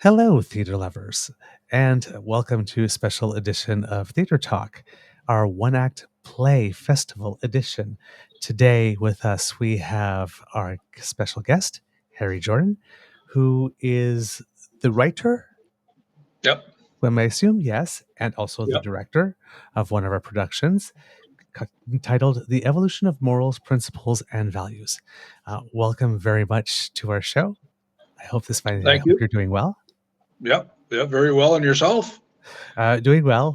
Hello, theater lovers, and welcome to a special edition of Theater Talk, our one act play festival edition. Today, with us, we have our special guest, Harry Jordan, who is the writer, Yep. I may assume, yes, and also the Yep. director of one of our productions titled The Evolution of Morals, Principles, and Values. Welcome very much to our show. I Thank hope you. you're doing well. Yep. Yep. Very well. And yourself? Doing well.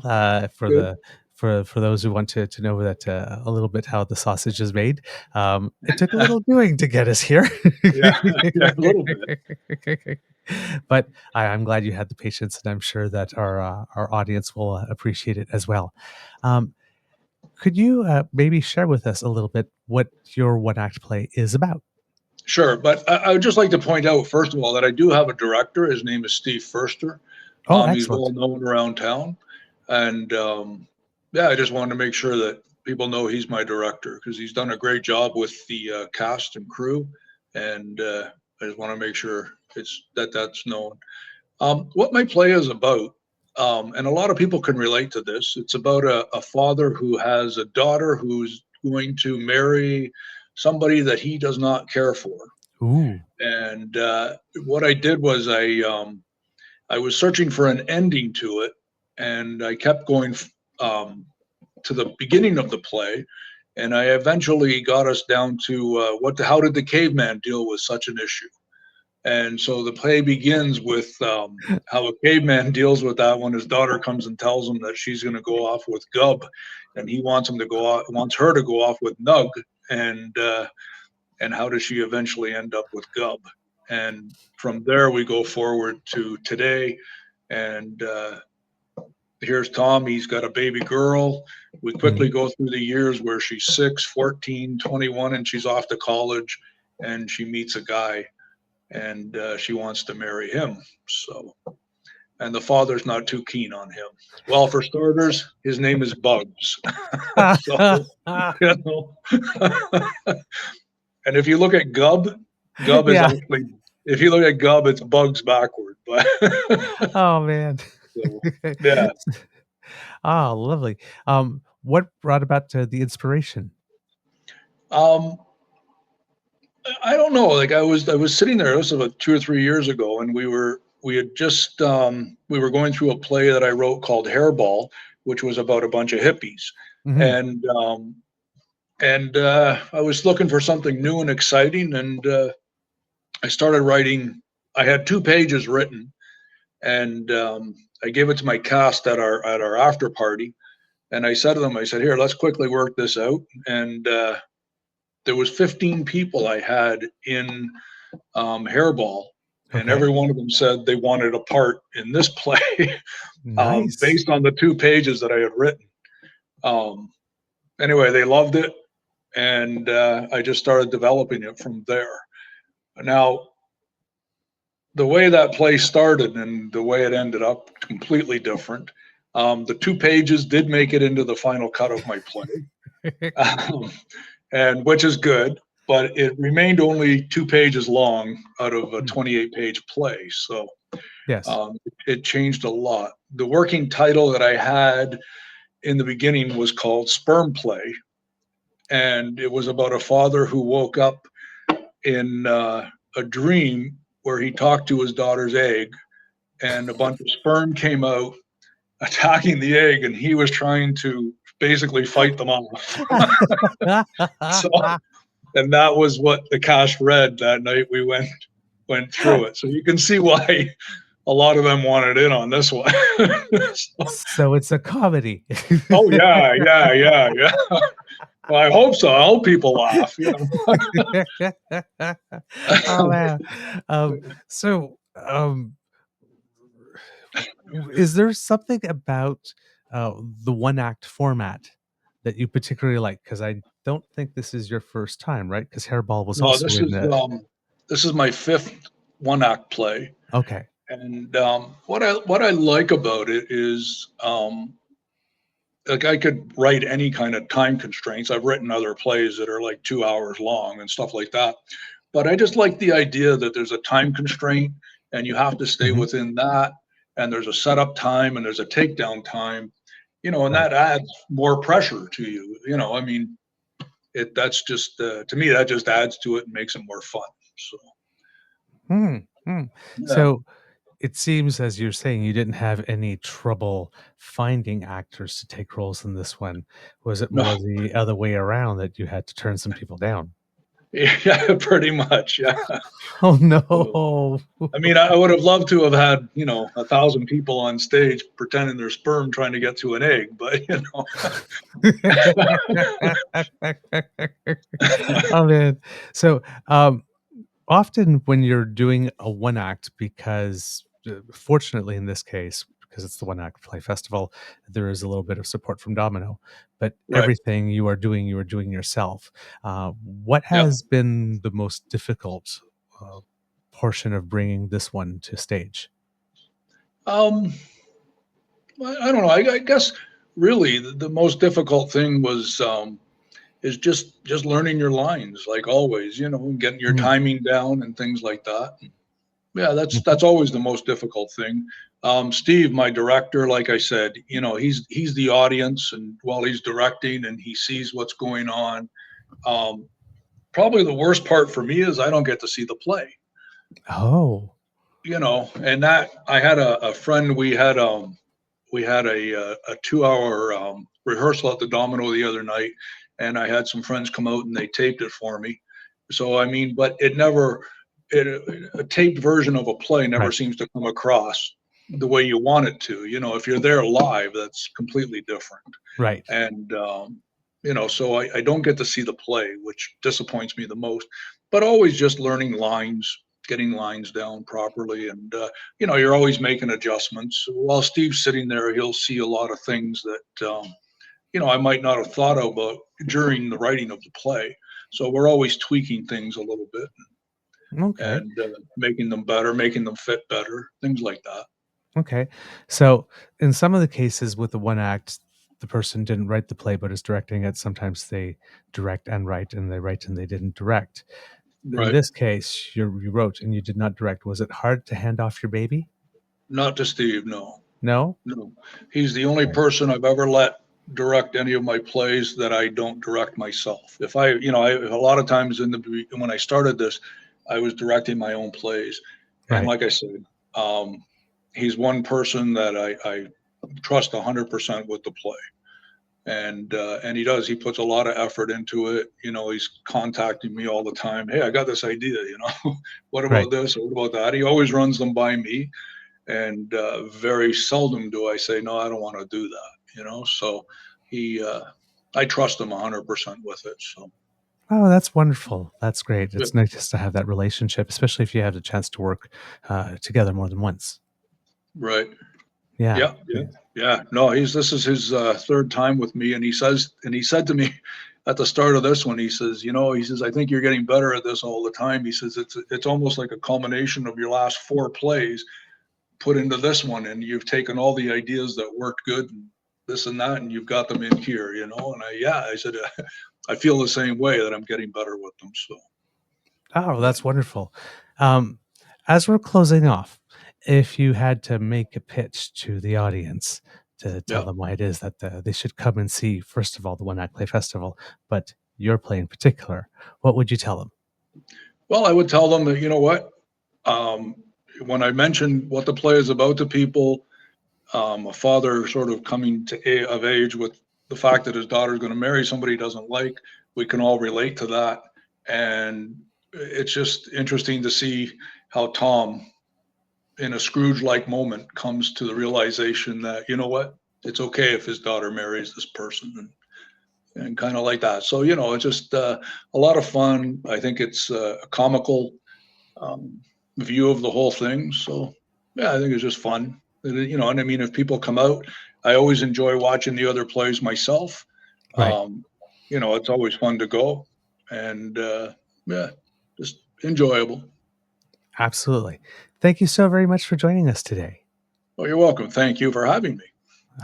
For Good. the for those who want to know that a little bit how the sausage is made, it took a little doing to get us here. Yeah. Yeah. A little bit. But I'm glad you had the patience, and I'm sure that our audience will appreciate it as well. Um, could you maybe share with us a little bit what your one act play is about? Sure. But I would just like to point out, first of all, that I do have a director. His name is Steve Furster. Oh, He's well excellent. known around town. And yeah, I just wanted to make sure that people know he's my director because he's done a great job with the cast and crew. And I just want to make sure that's known. What my play is about, and a lot of people can relate to this, it's about a father who has a daughter who's going to marry somebody that he does not care for. Ooh. And what I did was I was searching for an ending to it, and I kept going to the beginning of the play, and I eventually got us down to how did the caveman deal with such an issue? And so the play begins with how a caveman deals with that when his daughter comes and tells him that she's going to go off with Gub, and he wants wants her to go off with Nug, and how does she eventually end up with Gub? And from there we go forward to today, and here's Tom. He's got a baby girl. We quickly go through the years where she's 6, 14, 21, and she's off to college, and she meets a guy and she wants to marry him. So, and the father's not too keen on him. Well, for starters, his name is Bugs. So, you know. And if you look at Gub, Gub is Yeah. actually, if you look at Gub, it's Bugs backward. But Oh man. so, yeah. Oh, lovely. What brought about the inspiration? Um, I don't know. Like I was sitting there. This was about 2 or 3 years ago, and we had just we were going through a play that I wrote called Hairball, which was about a bunch of hippies, Mhm. and I was looking for something new and exciting, and I started writing. I had 2 pages written, and I gave it to my cast at our after party, and I said to them, I said, "Here, let's quickly work this out." And there was 15 people I had in Hairball, and Okay. every one of them said they wanted a part in this play Nice. based on the 2 pages that I had written. Um, anyway, they loved it, and I just started developing it from there. Now, the way that play started and the way it ended up completely different. The 2 pages did make it into the final cut of my play, um, and which is good, but it remained only 2 pages long out of a Mm. 28-page play. So Yes. it changed a lot. The working title that I had in the beginning was called Sperm Play, and it was about a father who woke up in a dream where he talked to his daughter's egg, and a bunch of sperm came out attacking the egg, and he was trying to basically fight them off. So, and that was what the cast read that night. We went through it, so you can see why a lot of them wanted in on this one. So, So it's a comedy. oh yeah, yeah, yeah, yeah. Well, I hope so. I hope people laugh. You Oh know. man. So is there something about the one act format that you particularly like? Because I don't think this is your first time, right? Because Hairball was No, also in the. this is my fifth one-act play, Okay. and what I like about it is like I could write any kind of time constraints. I've written other plays that are like 2 hours long and stuff like that, but I just like the idea that there's a time constraint and you have to stay Mhm. within that. And there's a setup time and there's a takedown time, and Right. that adds more pressure to you. I mean, that's just to me that just adds to it and makes it more fun. So Mm, mm. yeah, So it seems, as you're saying, you didn't have any trouble finding actors to take roles in this one. Was it no, more the other way around that you had to turn some people down? yeah, pretty much, yeah. Oh, So, no. I mean, I would have loved to have had 1,000 people on stage pretending they're sperm trying to get to an egg, but Oh, man. So, often when you're doing a one act, because fortunately in this case, because it's the one act play festival, there is a little bit of support from Domino, but right, everything you are doing yourself. What yeah. has been the most difficult uh, portion of bringing this one to stage? Um, I don't know. I guess really the most difficult thing was is just learning your lines, like always, and getting your Mhm, timing down and things like that. Yeah, mhm. that's always the most difficult thing. Steve, my director, like I said, he's the audience, and while he's directing and he sees what's going on, um, probably the worst part for me is I don't get to see the play. Oh, And that I had a friend. We had a 2 hour rehearsal at the Domino the other night, and I had some friends come out and they taped it for me. So I mean, but it never, a taped version of a play never right, seems to come across the way you want it to. If you're there live, that's completely different. right. And so I don't get to see the play, which disappoints me the most. But always just learning lines, getting lines down properly, and you're always making adjustments. While Steve's sitting there, he'll see a lot of things that I might not have thought about during the writing of the play. So we're always tweaking things a little bit Okay. and making them better, making them fit better, things like that. Okay. So in some of the cases with the one act, the person didn't write the play but is directing it. Sometimes they direct and write, and they write and they didn't direct. In Right. this case, you wrote and you did not direct. Was it hard to hand off your baby? Not to Steve, no. No? No. He's the only Right. person I've ever let direct any of my plays that I don't direct myself. If a lot of times when I started this, I was directing my own plays. And Right. like I said, um, he's one person that I trust 100% with the play. And he puts a lot of effort into it. He's contacting me all the time. Hey, I got this idea, what Right. about this or what about that? He always runs them by me, and very seldom do I say no, I don't want to do that. So he, I trust him 100% with it. So Oh, that's wonderful. That's great. yeah, It's nice just to have that relationship, especially if you have the chance to work together more than once. right, Yeah. yeah, yeah, yeah. No, this is his third time with me, and he said to me at the start of this one, he says, I think you're getting better at this all the time. He says it's almost like a culmination of your last four plays put into this one, and you've taken all the ideas that worked good and this and that, and you've got them in here. And I said, I feel the same way that I'm getting better with them. So Oh, yeah, that's wonderful. Um, as we're closing off, if you had to make a pitch to the audience to tell yeah. them why it is that they should come and see, first of all, the One Act Play Festival, but your play in particular, what would you tell them? Well, I would tell them that um, when I mentioned what the play is about to people, a father sort of coming of age with the fact that his daughter is going to marry somebody he doesn't like, we can all relate to that, and it's just interesting to see how Tom, in a Scrooge-like moment, comes to the realization that it's okay if his daughter marries this person, and kind of like that. So it's just a lot of fun. I think it's a comical um, view of the whole thing. So yeah, I think it's just fun. And I mean, if people come out, I always enjoy watching the other plays myself. Right. Um, it's always fun to go, and yeah, just enjoyable. Absolutely. Thank you so very much for joining us today. Well, you're welcome. Thank you for having me.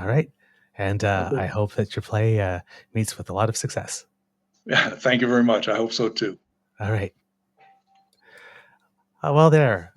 All right. And Okay. I hope that your play meets with a lot of success. Yeah, thank you very much. I hope so too. All right. Well, there,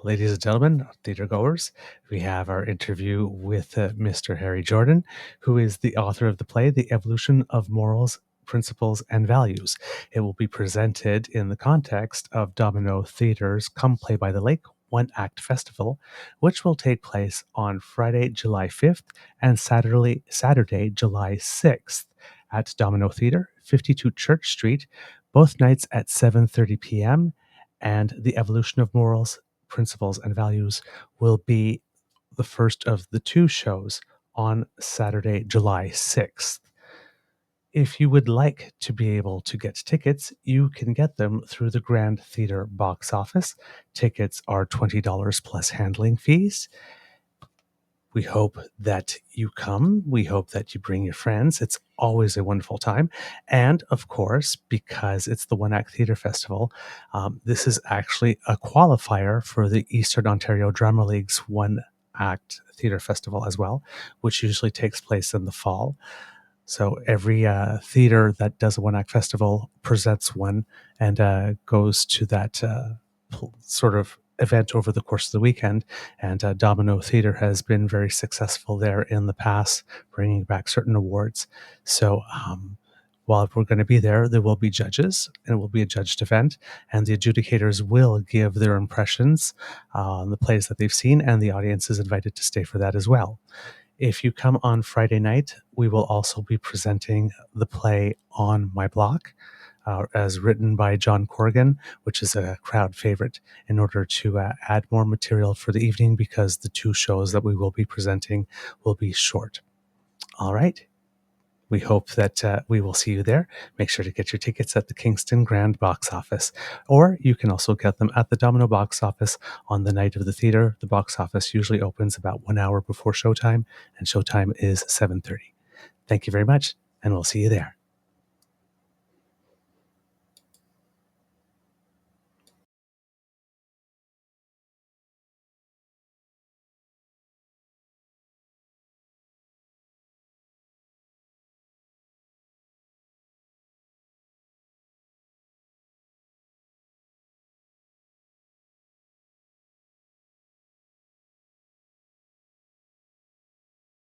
ladies and gentlemen, theater goers, we have our interview with Mr. Harry Jordan, who is the author of the play, The Evolution of Morals, Principles, and Values. It will be presented in the context of Domino Theatre's Come Play by the Lake One Act Festival, which will take place on Friday, July 5th and Saturday, July 6th at Domino Theatre, 52 Church Street, both nights at 7:30 p.m. And The Evolution of Morals, Principles, and Values will be the first of the two shows on Saturday, July 6th. If you would like to be able to get tickets, you can get them through the Grand Theatre Box Office. Tickets are $20 plus handling fees. We hope that you come. We hope that you bring your friends. It's always a wonderful time. And of course, because it's the One Act Theatre Festival, this is actually a qualifier for the Eastern Ontario Drama League's One Act Theatre Festival as well, which usually takes place in the fall. So every theater that does a One Act Festival presents one and goes to that sort of event over the course of the weekend. And Domino Theatre has been very successful there in the past, bringing back certain awards. So while we're going to be there, there will be judges, and it will be a judged event, and the adjudicators will give their impressions on the plays that they've seen, and the audience is invited to stay for that as well. If you come on Friday night, we will also be presenting the play On My Block, as written by John Corrigan, which is a crowd favorite, in order to add more material for the evening because the two shows that we will be presenting will be short. All right. We hope that we will see you there. Make sure to get your tickets at the Kingston Grand Box Office, or you can also get them at the Domino Box Office on the night of the theater. The box office usually opens about 1 hour before showtime, and showtime is 7:30. Thank you very much, and we'll see you there.